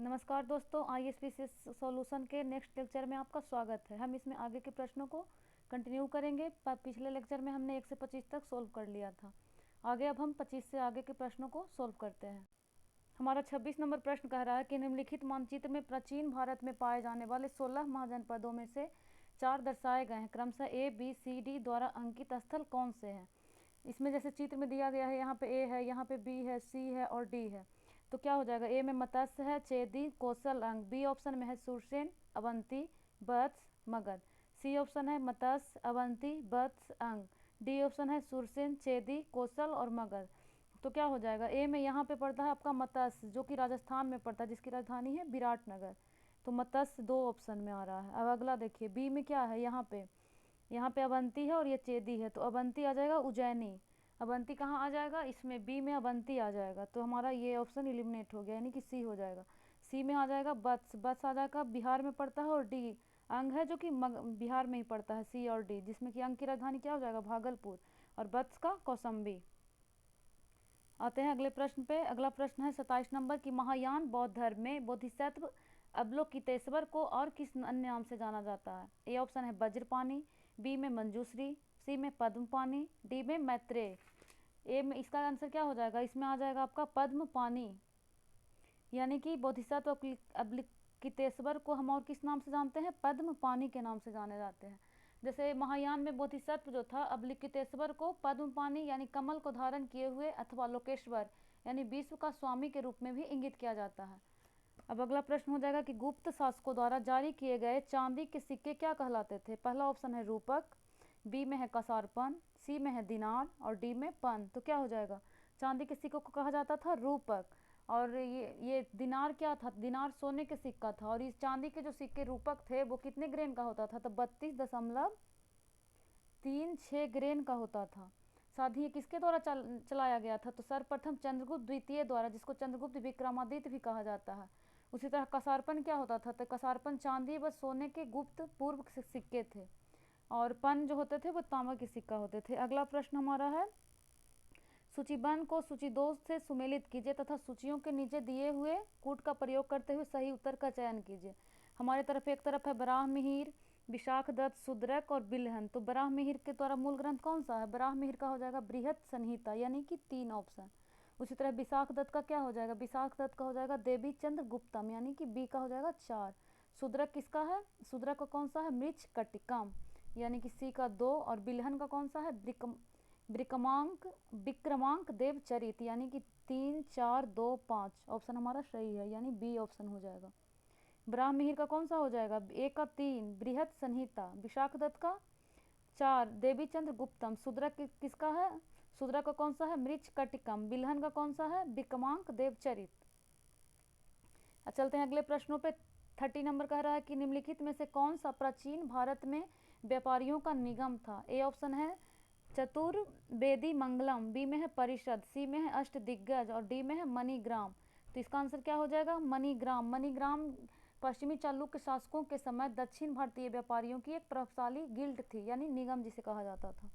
नमस्कार दोस्तों, ISPC solution के नेक्स्ट लेक्चर में आपका स्वागत है। हम इसमें आगे के प्रश्नों को कंटिन्यू करेंगे। पिछले लेक्चर में हमने 1 से 25 तक सोल्व कर लिया था। आगे अब हम 25 से आगे के प्रश्नों को सोल्व करते हैं। हमारा 26 नंबर प्रश्न कह रहा है कि निम्नलिखित मानचित्र में प्राचीन भारत में पाए जाने वाले 16 महाजनपदों में से 4 दर्शाए गए हैं। क्रमशः ABCD द्वारा अंकित स्थल कौन से हैं। इसमें जैसे चित्र में दिया गया है, यहाँ पे A है, यहाँ पे B है, C है और D है। तो क्या हो जाएगा, ए में मत्स्य है, चेदी, कौशल, अंग। बी ऑप्शन में है सुरसेन, अवंती, वत्स, मगध। सी ऑप्शन है मत्स्य, अवंती, वत्स, अंग। डी ऑप्शन है सुरसेन, चेदी, कौशल और मगध। तो क्या हो जाएगा, ए में यहाँ पे पड़ता है आपका मत्स्य, जो कि राजस्थान में पड़ता है, जिसकी राजधानी है विराटनगर। तो मत्स्य 2 ऑप्शन में आ रहा है। अब अगला देखिए, बी में क्या है, यहाँ पे अवंती है और ये चेदी है, तो अवंती आ जाएगा उज्जैनी। अवंती कहाँ आ जाएगा, इसमें बी में अवंती आ जाएगा। तो हमारा ये ऑप्शन एलिमिनेट हो गया, यानी कि सी हो जाएगा। सी में आ जाएगा वत्स, वत्स आ जाएगा, बिहार में पड़ता है। और डी अंग है, जो कि बिहार में ही पड़ता है, सी और डी, जिसमें कि अंग की राजधानी क्या हो जाएगा, भागलपुर, और वत्स का कौशाम्बी। आते हैं अगले प्रश्न पे। अगला प्रश्न है 27 नंबर की, महायान बौद्ध धर्म में बोधिसत्व अवलोकितेश्वर को और किस अन्य नाम से जाना जाता है। ए ऑप्शन है वज्रपाणी, बी में मंजूश्री, सी में पद्मपाणी, डी में मैत्रेय। ए में इसका आंसर क्या हो जाएगा, इसमें आ जाएगा आपका पद्मपाणी। यानी कि बोधिसत्व अवलोकितेश्वर को हम और किस नाम से जानते हैं, पद्मपाणी के नाम से जाने जाते हैं। जैसे महायान में बोधिसत्व जो था, अवलोकितेश्वर को पद्मपाणी यानी कमल को धारण किए हुए अथवा लोकेश्वर यानी विश्व का स्वामी के रूप में भी इंगित किया जाता है। अब अगला प्रश्न हो जाएगा कि गुप्त शासकों द्वारा जारी किए गए चांदी के सिक्के क्या कहलाते थे। पहला ऑप्शन है रूपक, बी में है कसारपन, सी में है दिनार और डी में पन। तो क्या हो जाएगा, चांदी के सिक्कों को कहा जाता था रूपक, और ये दिनार क्या था, दिनार सोने के सिक्का था। और इस चांदी के जो सिक्के रूपक थे वो कितने ग्रेन का होता था, तो 32.36 ग्रेन का होता था। साथ ही किसके द्वारा चलाया गया था, तो सर्वप्रथम चंद्रगुप्त द्वितीय द्वारा, जिसको चंद्रगुप्त विक्रमादित्य भी कहा जाता है। उसी तरह कसारपन क्या होता था, तो कसारपन चांदी व सोने के गुप्त पूर्व सिक्के थे, और पन जो होते थे वो तांबा के सिक्का होते थे। अगला प्रश्न हमारा है, सूचीबद्ध को सूची 2 से सुमेलित कीजिए तथा सूचियों के नीचे दिए हुए कूट का प्रयोग करते हुए सही उत्तर का चयन कीजिए। हमारे तरफ एक तरफ है बराहमिहिर, विशाखदत्त, शूद्रक और बिल्हन। तो बराहमिहिर के द्वारा मूल ग्रंथ कौन सा है, बराहमिहिर का हो जाएगा बृहत संहिता, यानी कि 3 ऑप्शन। उसी तरह विशाखदत्त का क्या हो जाएगा, विशाखदत्त का हो जाएगा देवी चंद्र गुप्तम, यानी कि बी का हो जाएगा 4। शूद्रक किसका है, शूद्रक का कौन सा है, मृच्छ कटिकम, यानी कि सी का 2। और बिल्हन का कौन सा है, विक्रमांक देवचरित, यानी कि 3, 4, 2, 5। ऑप्शन हमारा सही है, यानी बी ऑप्शन हो जाएगा। बराहमिहिर का कौन सा हो जाएगा, ए का 3 बृहत संहिता, विशाखदत्त का 4 देवीचंद्र गुप्तम, शूद्रक किसका है, शूद्रक का कौन सा है, मृच्छ कटिकम, बिल्हन का कौन सा है, विक्रमांक देवचरित। चलते हैं अगले प्रश्नों पे। 30 नंबर कह रहा है कि निम्नलिखित में से कौन सा प्राचीन भारत में व्यापारियों का निगम था। ए ऑप्शन है चतुर्वेदी मंगलम, बी में है परिषद, सी में है अष्टदिग्गज और डी में है मणिग्राम। तो इसका आंसर क्या हो जाएगा, मणिग्राम। मणिग्राम पश्चिमी चालुक्य शासकों के समय दक्षिण भारतीय व्यापारियों की एक प्रभावशाली गिल्ड थी, यानी निगम जिसे कहा जाता था।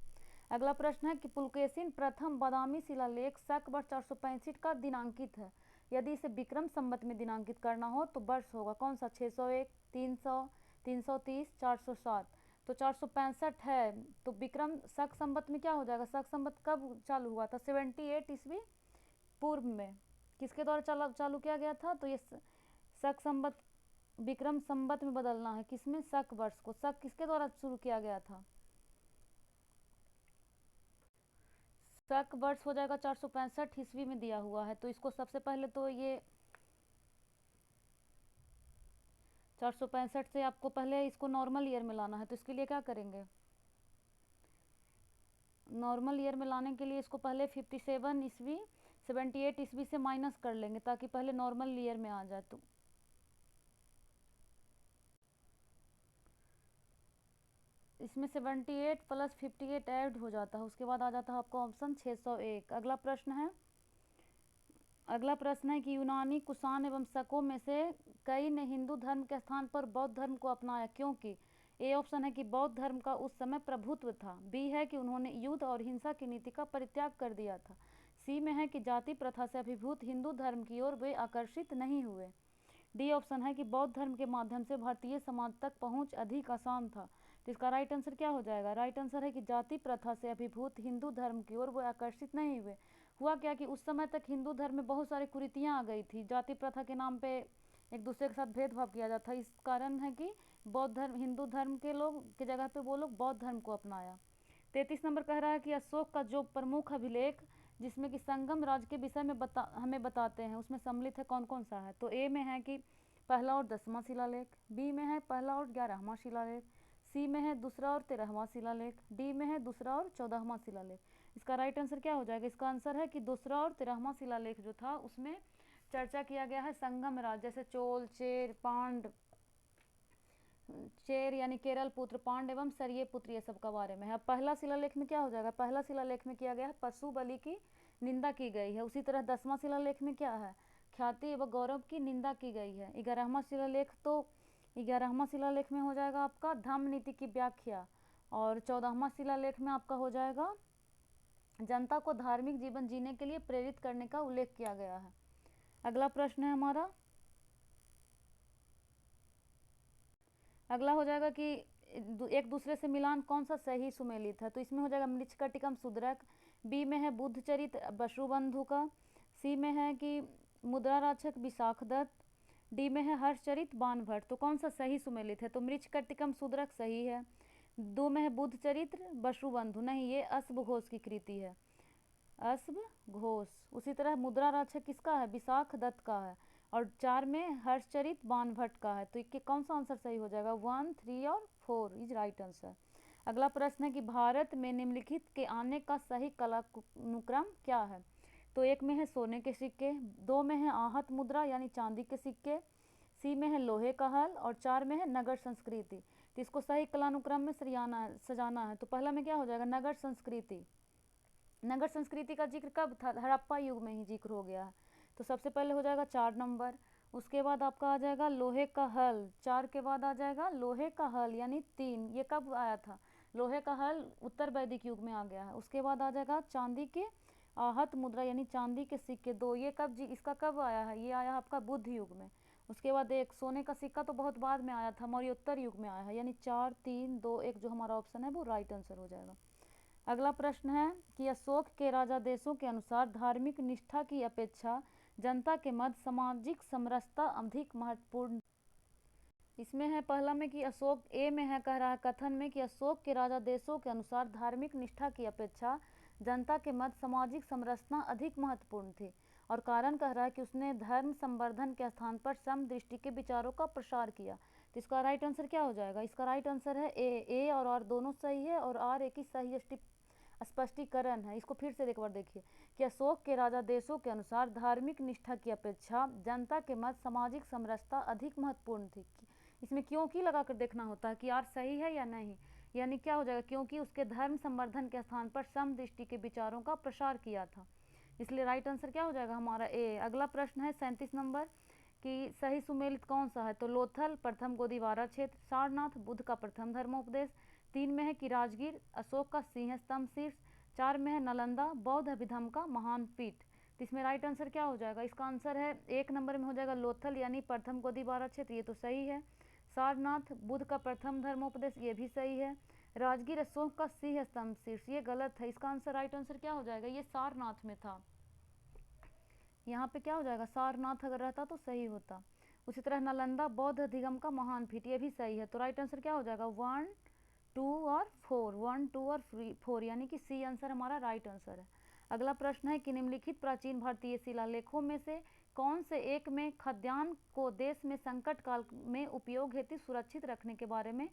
अगला प्रश्न है कि पुलकेशिन प्रथम बादामी शिलालेख शक वर्ष 465 का दिनांकित है। यदि इसे विक्रम संवत में दिनांकित करना हो तो वर्ष होगा कौन सा, 601, 300, 330, 407। तो 465 है, तो विक्रम शक संवत में क्या हो जाएगा, शक संवत कब चालू हुआ था, 78 ईस्वी पूर्व में किसके द्वारा चालू किया गया था। तो ये शक संवत विक्रम संवत में बदलना है, किसमें, शक वर्ष को। शक किसके द्वारा शुरू किया गया था, शक वर्ष हो जाएगा 465 ईस्वी में दिया हुआ है। तो इसको सबसे पहले तो ये 465 से आपको पहले इसको नॉर्मल ईयर में लाना है। तो इसके लिए क्या करेंगे, नॉर्मल ईयर में लाने के लिए इसको पहले 57 ईस्वी 78 ईस्वी से माइनस कर लेंगे, ताकि पहले नॉर्मल ईयर में आ जाए। तो इसमें 78 प्लस 58 ऐड हो जाता है, उसके बाद आ जाता है आपका ऑप्शन 601। अगला प्रश्न है कि यूनानी, कुषाण एवं शकों में से कई ने हिंदू धर्म के स्थान पर बौद्ध धर्म को अपनाया, क्योंकि। ए ऑप्शन है कि बौद्ध धर्म का उस समय प्रभुत्व था, बी है कि उन्होंने युद्ध और हिंसा की नीति का परित्याग कर दिया था, सी में है कि जाति प्रथा से अभिभूत हिंदू धर्म की ओर वे आकर्षित नहीं हुए, डी ऑप्शन है कि बौद्ध धर्म के माध्यम से भारतीय समाज तक पहुंच अधिक आसान था। तो इसका राइट आंसर क्या हो जाएगा? राइट आंसर है कि जाति प्रथा से अभिभूत हिंदू धर्म की ओर वो आकर्षित नहीं हुए। हुआ क्या कि उस समय तक हिंदू धर्म में बहुत सारी कुरीतियाँ आ गई थी, जाति प्रथा के नाम पे एक दूसरे के साथ भेदभाव किया जाता। इस कारण है कि बौद्ध धर्म, हिंदू धर्म के लोग के जगह पे वो लोग बौद्ध धर्म को अपनाया। 33 नंबर कह रहा है कि अशोक का जो प्रमुख अभिलेख जिसमें कि संगम राज के विषय में हमें बताते हैं उसमें सम्मिलित है, कौन कौन सा है? तो ए में है कि पहला और 10वां शिलालेख, बी में है पहला और 11वां शिलालेख, सी में है दूसरा और 13वां शिलालेख, डी में है दूसरा और 14वां शिलालेख। इसका राइट आंसर क्या हो जाएगा? इसका आंसर है कि दूसरा और 13वां शिलालेख जो था उसमें चर्चा किया गया है संगम राज, जैसे चोल, चेर, पांड, चेर यानी केरल पुत्र, पांड एवं सरये पुत्र, ये सब का बारे में है। अब पहला शिलालेख में क्या हो जाएगा? पहला शिलालेख में किया गया है पशु बलि की निंदा की गई है। उसी तरह 10वां शिलालेख में क्या है? ख्याति एवं गौरव की निंदा की गई है। 11वां शिलालेख में हो जाएगा आपका धम्म नीति की व्याख्या, और 14वां शिलालेख में आपका हो जाएगा जनता को धार्मिक जीवन जीने के लिए प्रेरित करने का उल्लेख किया गया है। अगला प्रश्न है हमारा, अगला हो जाएगा कि एक दूसरे से मिलान कौन सा सही सुमेलित है? तो इसमें हो जाएगा मृच्छकटिकम शूद्रक, बी में है बुद्धचरित बशुबंधु का, सी में है कि मुद्राराक्षक विशाखदत्त, डी में है हर्षचरित बाणभट्ट। तो कौन सा सही सुमेलित है? तो मृच्छकटिकम शूद्रक सही है, दो में है बुद्धचरित्र बशुबंधु नहीं, ये अश्व घोष की कृति है, अश्व घोष। उसी तरह मुद्राराक्षक किसका है? विशाखदत्त का है, और 4 में हर्षचरित बाणभट्ट का है। तो इसके कौन सा आंसर सही हो जाएगा? 1, 3 और 4 इज राइट आंसर। अगला प्रश्न है कि भारत में निम्नलिखित के आने का सही कालानुक्रम क्या है? तो 1 में है सोने के सिक्के, 2 में है आहत मुद्रा यानी चांदी के सिक्के, सी में है लोहे का हल, और 4 में है नगर संस्कृति। तो इसको सही कालानुक्रम में सजाना है। तो पहला में क्या हो जाएगा? नगर संस्कृति। नगर संस्कृति का जिक्र कब था? हड़प्पा युग में ही जिक्र हो गया है। तो सबसे पहले हो जाएगा 4 नंबर। उसके बाद आपका आ जाएगा लोहे का हल, 4 के बाद आ जाएगा लोहे का हल यानी 3, ये कब आया था? लोहे का हल उत्तर वैदिक युग में आ गया है। उसके बाद आ जाएगा चांदी के आहत मुद्रा यानी चांदी के सिक्के 2, ये कब इसका कब आया है? ये आया आपका बुद्ध युग में। उसके बाद एक सोने का सिक्का तो बहुत बाद में आया था, मौर्योत्तर युग में आया है, यानी 4, 3, 2, 1 जो हमारा ऑप्शन है वो राइट आंसर हो जाएगा। अगला प्रश्न है कि अशोक के राजादेशों के अनुसार धार्मिक निष्ठा की अपेक्षा जनता के मध्य सामाजिक समरसता अधिक महत्वपूर्ण। इसमें है पहला में कि अशोक, ए में है कह रहा है कथन में कि अशोक के राजादेशों के अनुसार धार्मिक निष्ठा की अपेक्षा जनता के मध्य सामाजिक समरसता अधिक महत्वपूर्ण थी, और कारण कह रहा है कि उसने धर्म संवर्धन के स्थान पर समदृष्टि के विचारों का प्रसार किया। तो इसका राइट आंसर क्या हो जाएगा? इसका राइट आंसर है ए और आर दोनों सही है, और आर एक ही सही स्पष्टीकरण है। इसको फिर से एक बार देखिए कि अशोक के राजा देशों के अनुसार धार्मिक निष्ठा की अपेक्षा जनता के मध्य सामाजिक समरसता अधिक महत्वपूर्ण थी। इसमें क्योंकि लगाकर देखना होता है कि आर सही है या नहीं, यानी क्या हो जाएगा? क्योंकि उसके धर्म संवर्धन के स्थान पर समदृष्टि के विचारों का प्रसार किया था, इसलिए राइट आंसर क्या हो जाएगा हमारा ए। अगला प्रश्न है 37 नंबर कि सही सुमेलित कौन सा है? तो लोथल प्रथम गोदीवारा क्षेत्र, सारनाथ बुद्ध का प्रथम धर्मोपदेश, 3 में है कि राजगीर अशोक का सिंह स्तंभ शीर्ष, 4 में है नालंदा बौद्ध अभिधर्म का महान पीठ। तो इसमें राइट आंसर क्या हो जाएगा? इसका आंसर है 1 नंबर में हो जाएगा लोथल यानी प्रथम गोदीवारा क्षेत्र, ये तो सही है। सारनाथ बुद्ध का प्रथम धर्मोपदेश, ये भी सही है। राजगीर अशोक का सिंह स्तंभ शीर्ष, ये गलत है। इसका आंसर राइट आंसर क्या हो जाएगा? ये सारनाथ में था, यहाँ पे क्या हो जाएगा? सारनाथ अगर रहता तो सही होता। उसी तरह नालंदा बौद्ध अधिगम का महान पीठ, ये भी सही है। तो राइट आंसर क्या हो जाएगा? 1, 2 और 4, 1, 2 और 4 यानी कि सी आंसर हमारा राइट आंसर है। अगला प्रश्न है कि निम्नलिखित प्राचीन भारतीय शिलालेखों में से कौन से एक में खाद्यान्न को देश में संकट काल में उपयोग हेतु सुरक्षित रखने के बारे में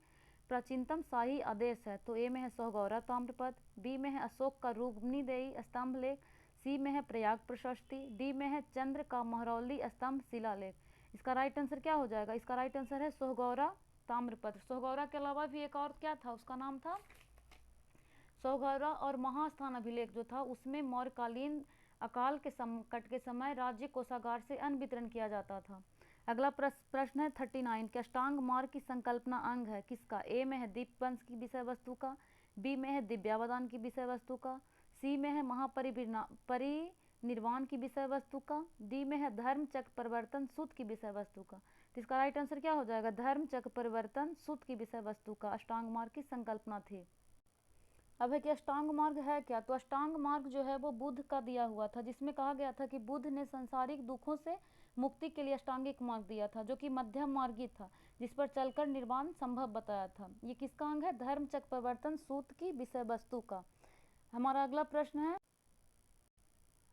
प्राचीनतम शाही आदेश है? तो ए में है सोहगौरा ताम्रपत्र, बी में है अशोक का रूपनीदेयी स्तंभ लेख, सी में है प्रयाग प्रशस्ति, डी में है चंद्र का महरौली स्तंभ शिलालेख। इसका राइट आंसर क्या हो जाएगा? इसका राइट आंसर है सोहगौरा ताम्रपत्र। सोहगौरा के अलावा भी एक और क्या था, उसका नाम था सोहगौरा, और महास्थान अभिलेख जो था उसमें मौर्यकालीन अकाल के संकट के समय राज्य कोषागार से अन्न वितरण किया जाता था। अगला प्रश्न है 39 कि अष्टांग मार्ग की संकल्पना अंग है किसका? ए में है दीप वंश की विषय वस्तु का, बी में है दिव्यावदान की विषय वस्तु का, सी में है महापरिनिर्वाण निर्वाण की विषय वस्तु का, डी में है धर्म चक्र परिवर्तन सूत्र की विषय वस्तु का। तो इसका राइट आंसर क्या हो जाएगा, धर्म चक्र परिवर्तन सूत्र की विषय वस्तु का अष्टांग मार्ग की संकल्पना थी। अब है कि अष्टांग मार्ग है क्या, तो अष्टांग मार्ग जो है वो बुद्ध का दिया हुआ था, जिसमें कहा गया था कि बुद्ध ने संसारिक दुखों से मुक्ति के लिए अष्टांगिक मार्ग दिया था, जो कि मध्यम मार्गी था, जिस पर चलकर निर्वाण संभव बताया था। ये किसका अंग है, धर्म चक्र परिवर्तन सूत्र की विषय वस्तु का। हमारा अगला प्रश्न है,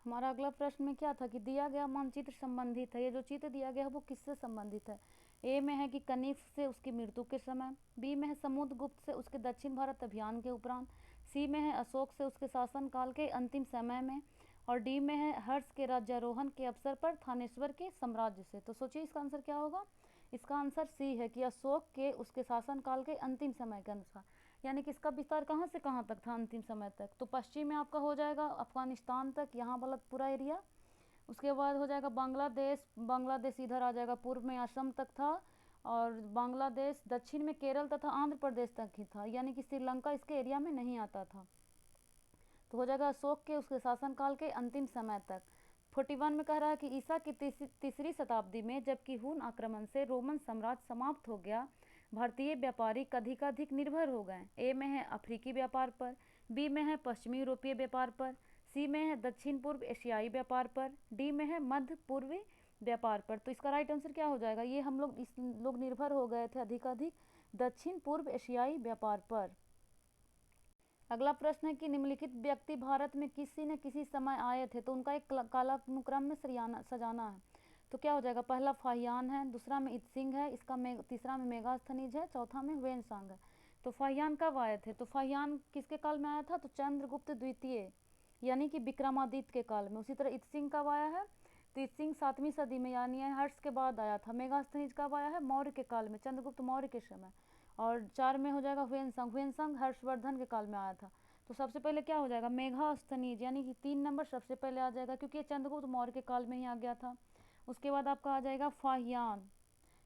हमारा अगला प्रश्न में क्या था कि दिया गया मानचित्र संबंधित है, ये जो चित्र दिया गया है वो किससे संबंधित है। ए में है कि कनिष्क से उसकी मृत्यु के समय, बी में है समुद्रगुप्त से उसके दक्षिण भारत अभियान के उपरांत, सी में है अशोक से उसके शासनकाल के अंतिम समय में, और डी में है हर्ष के राज्यारोहण के अवसर पर थानेश्वर के साम्राज्य से। तो सोचिए इसका आंसर क्या होगा, इसका आंसर सी है कि अशोक के उसके शासनकाल के अंतिम समय के अनुसार, यानी कि इसका विस्तार कहाँ से कहाँ तक था अंतिम समय तक, तो पश्चिम में आपका हो जाएगा अफगानिस्तान तक, यहाँ वाला पूरा एरिया। उसके बाद हो जाएगा बांग्लादेश, बांग्लादेश इधर आ जाएगा, पूर्व में असम तक था, और बांग्लादेश दक्षिण में केरल तथा आंध्र प्रदेश तक ही था, यानी कि श्रीलंका इसके एरिया में नहीं आता था। तो हो जाएगा अशोक के उसके शासनकाल के अंतिम समय तक। 41 में कह रहा है कि ईसा की तीसरी शताब्दी में जबकि हुन आक्रमण से रोमन साम्राज्य समाप्त हो गया, भारतीय व्यापारी अधिकाधिक निर्भर हो गए। ए में है अफ्रीकी व्यापार पर, बी में है पश्चिमी यूरोपीय व्यापार पर, सी में है दक्षिण पूर्व एशियाई व्यापार पर, डी में है मध्य पूर्वी व्यापार पर। तो इसका राइट आंसर क्या हो जाएगा, ये हम लोग निर्भर हो गए थे अधिकाधिक दक्षिण पूर्व एशियाई व्यापार पर। अगला प्रश्न है कि निम्नलिखित व्यक्ति भारत में किसी न किसी समय आए थे, तो उनका एक कालानुक्रम में सजाना है। तो क्या हो जाएगा, पहला फाहियान है, दूसरा में इत्सिंग है, तीसरा में मेगास्थनीज है, चौथा में हुएनसांग है। तो फाहियान कब आए थे, तो फाहियान किसके काल में आया था, तो चंद्रगुप्त द्वितीय यानी कि विक्रमादित्य के काल में। उसी तरह इत्सिंग कब आया है, तो इत्सिंग 7वीं सदी में यानी हर्ष के बाद आया था। मेगास्थनीज कब आया है, मौर्य के काल में, चंद्रगुप्त मौर्य के समय। और 4 में हो जाएगा हुएनसांग, हुएनसांग हर्षवर्धन के काल में आया था। तो सबसे पहले क्या हो जाएगा, मेघास्थनीज यानी कि 3 नंबर सबसे पहले आ जाएगा, क्योंकि ये चंद्रगुप्त मौर्य के काल में ही आ गया था। उसके बाद आपका आ जाएगा फाहियान,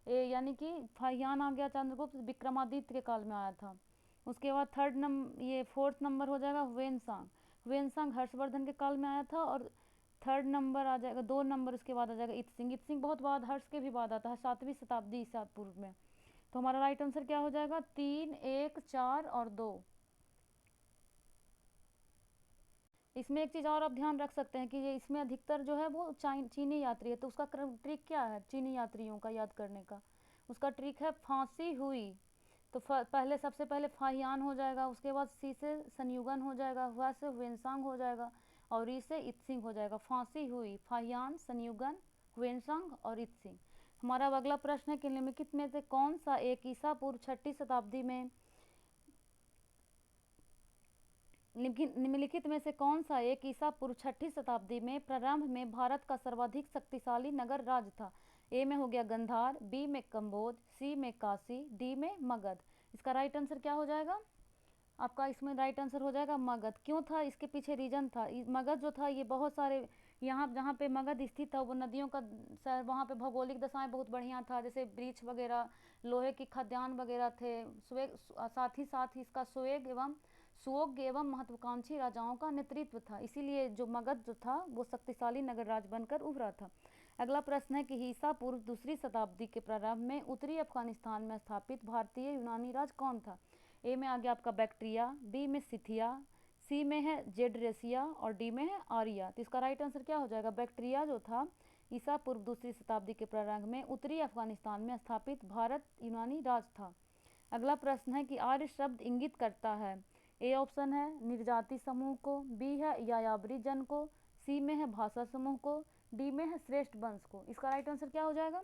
यानी कि फाहियान आ गया चंद्रगुप्त विक्रमादित्य के काल में आया था। उसके बाद फोर्थ नंबर हो जाएगा हुएनसांग, हुएनसांग हर्षवर्धन के काल में आया था। और थर्ड नंबर आ जाएगा, 2 नंबर उसके बाद आ जाएगा इत्सिंग, इत्सिंग बहुत बाद हर्ष के भी बाद आता है, 7वीं शताब्दी ईसा पूर्व में। तो हमारा राइट आंसर क्या हो जाएगा, 3, 1, 4 और 2। इसमें एक चीज़ और आप ध्यान रख सकते हैं कि ये इसमें अधिकतर जो है वो चीनी यात्री है, तो उसका ट्रिक क्या है चीनी यात्रियों का याद करने का, उसका ट्रिक है फांसी हुई। तो पहले सबसे पहले फाहियान हो जाएगा, उसके बाद सी से संयुगन हो जाएगा, हुआ से हुएनसांग हो जाएगा, और ई से इत्सिंग हो जाएगा। फांसी हुई, फाहियान, संयुगन, हुएनसांग और इत्सिंग। हमारा अब अगला प्रश्न है कि निम्नलिखित में से कौन सा एक ईसा पूर्व 6ठी शताब्दी में निम्नलिखित में से कौन सा एक ईसा पूर्व 6ठी शताब्दी में प्रारंभ में भारत का सर्वाधिक शक्तिशाली नगर राज्य था। ए में हो गया गंधार, बी में कंबोज, सी में काशी, डी में मगध। इसका राइट आंसर क्या हो जाएगा, आपका इसमें राइट आंसर हो जाएगा मगध। क्यों था, इसके पीछे रीजन था, मगध जो था ये बहुत सारे यहाँ जहाँ पे मगध स्थित था वो नदियों का वहाँ पे भौगोलिक दशाएं बहुत बढ़िया था, जैसे वृक्ष वगैरह, लोहे की खदान वगैरह थे, साथ ही इसका सुयोग्य एवं महत्वाकांक्षी राजाओं का नेतृत्व था, इसीलिए जो मगध जो था वो शक्तिशाली नगर राज बनकर उभरा था। अगला प्रश्न है कि ईसा पूर्व 2री शताब्दी के प्रारंभ में उत्तरी अफगानिस्तान में स्थापित भारतीय यूनानी राज कौन था। ए में आ गया आपका बैक्ट्रिया, बी में सिथिया, सी में है जेडरेसिया और डी में है आर्या। तो इसका राइट आंसर क्या हो जाएगा, बैक्ट्रिया जो था ईसा पूर्व 2री शताब्दी के प्रारंभ में उत्तरी अफगानिस्तान में स्थापित भारत यूनानी राज था। अगला प्रश्न है कि आर्य शब्द इंगित करता है, ए ऑप्शन है निर्जाति समूह को, बी है यायावरी जन को, सी में है भाषा समूह को, डी में है श्रेष्ठ वंश को। इसका राइट आंसर क्या हो जाएगा,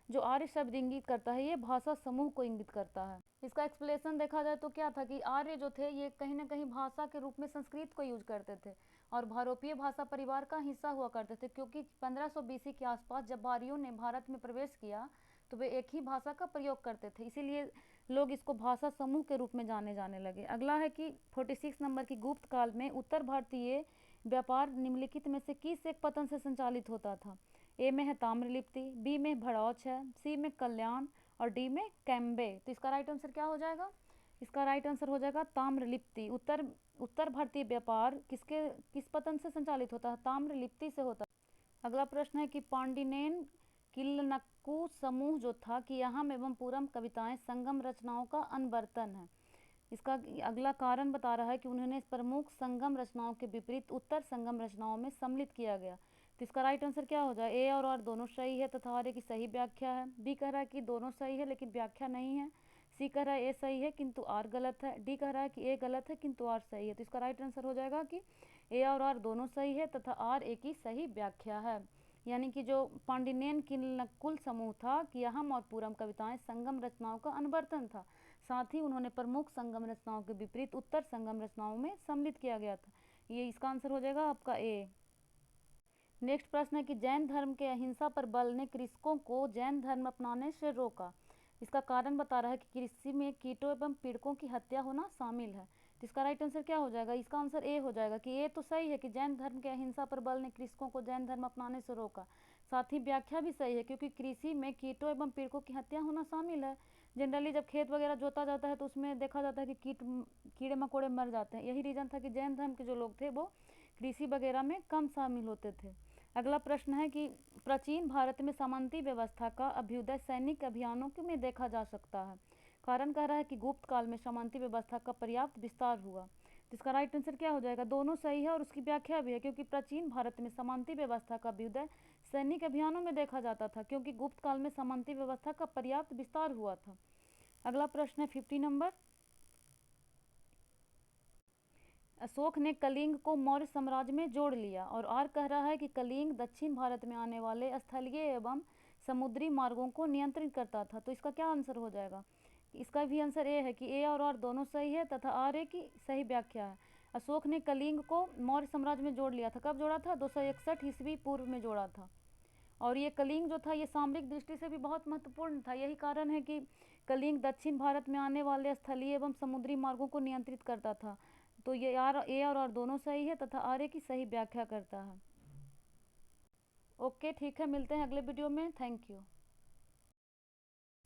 जो आर्य शब्द इंगित करता है ये भाषा समूह को इंगित करता है। इसका एक्सप्लेनेशन देखा जाए तो क्या था कि आर्य जो थे ये कहीं ना कहीं भाषा के रूप में संस्कृत को यूज करते थे और भारोपीय भाषा परिवार का हिस्सा हुआ करते थे, क्योंकि 1500 BC के आसपास जब आर्यों ने भारत में प्रवेश किया तो वे एक ही भाषा का प्रयोग करते थे, इसीलिए लोग इसको भाषा समूह के रूप में जाने लगे। अगला है कि 46 नंबर की गुप्त काल में उत्तर भारतीय व्यापार निम्नलिखित में से किस एक पतन से संचालित होता था। ए में है ताम्रलिप्ति, बी में भड़ौच है, सी में कल्याण और डी में कैम्बे। तो इसका राइट आंसर क्या हो जाएगा, इसका राइट आंसर हो जाएगा ताम्रलिप्ति। उत्तर भारतीय व्यापार किस पतन से संचालित होता है? ताम्रलिप्ति से होता है। अगला प्रश्न है कि पांडिनेन किल्लनक्कू समूह जो था कि यहम एवं पूरम कविताएं संगम रचनाओं का अनवर्तन है। इसका अगला कारण बता रहा है कि उन्होंने प्रमुख संगम रचनाओं के विपरीत उत्तर संगम रचनाओं में सम्मिलित किया गया। तो इसका राइट आंसर क्या हो जाए? ए और आर दोनों सही है तथा आर की सही व्याख्या है। बी कह रहा है कि दोनों सही है लेकिन व्याख्या नहीं है। सी कह रहा है ए सही है किंतु आर गलत है। डी कह रहा है कि ए गलत है किंतु आर सही है। तो इसका राइट आंसर हो जाएगा कि ए और आर दोनों सही है तथा आर ए की सही व्याख्या है। यानी कि जो पांडिनेन किल्लनक्कुल समूह था कि यहम और पूरम कविताएं संगम रचनाओं का अनवर्तन था, साथ ही उन्होंने प्रमुख संगम रचनाओं के विपरीत उत्तर संगम रचनाओं में सम्मिलित किया गया था। ये इसका आंसर हो जाएगा आपका ए। नेक्स्ट प्रश्न है कि जैन धर्म के अहिंसा पर बल ने कृषकों को जैन धर्म अपनाने से रोका। इसका कारण बता रहा है कि कृषि में कीटों एवं पीड़कों की हत्या होना शामिल है। तो इसका राइट आंसर क्या हो जाएगा? इसका आंसर ए हो जाएगा कि ए तो सही है कि जैन धर्म के अहिंसा पर बल ने कृषकों को जैन धर्म अपनाने से रोका, साथ ही व्याख्या भी सही है क्योंकि कृषि में कीटों एवं पीड़कों की हत्या होना शामिल है। जनरली जब खेत वगैरह जोता जाता है तो उसमें देखा जाता है कि कीड़े मकोड़े मर जाते हैं। यही रीज़न था कि जैन धर्म के जो लोग थे वो कृषि वगैरह में कम शामिल होते थे। अगला प्रश्न है कि प्राचीन भारत में सामंती व्यवस्था का अभ्युदय सैनिक अभियानों में देखा जा सकता है। कारण कह रहा है कि गुप्त काल में सामंती व्यवस्था का पर्याप्त विस्तार हुआ। तो इसका राइट आंसर क्या हो जाएगा? दोनों सही है और उसकी व्याख्या भी है क्योंकि प्राचीन भारत में सामंती व्यवस्था का अभ्युदय सैनिक अभियानों में देखा जाता था क्योंकि गुप्त काल में सामंती व्यवस्था का पर्याप्त विस्तार हुआ था। अगला प्रश्न है 50 नंबर। अशोक ने कलिंग को मौर्य साम्राज्य में जोड़ लिया और आर कह रहा है कि कलिंग दक्षिण भारत में आने वाले स्थलीय एवं समुद्री मार्गों को नियंत्रित करता था। तो इसका क्या आंसर हो जाएगा? इसका भी आंसर ए है कि ए और आर दोनों सही है तथा आर ए की सही व्याख्या है। अशोक ने कलिंग को मौर्य साम्राज्य में जोड़ लिया था। कब जोड़ा था? 261 ईस्वी पूर्व में जोड़ा था। और ये कलिंग जो था ये सामरिक दृष्टि से भी बहुत महत्वपूर्ण था। यही कारण है कि कलिंग दक्षिण भारत में आने वाले स्थलीय एवं समुद्री मार्गों को नियंत्रित करता था। तो ये ए और आर दोनों सही है तथा आर ए की सही व्याख्या करता है। ओके, ठीक है, मिलते हैं अगले वीडियो में। Thank you.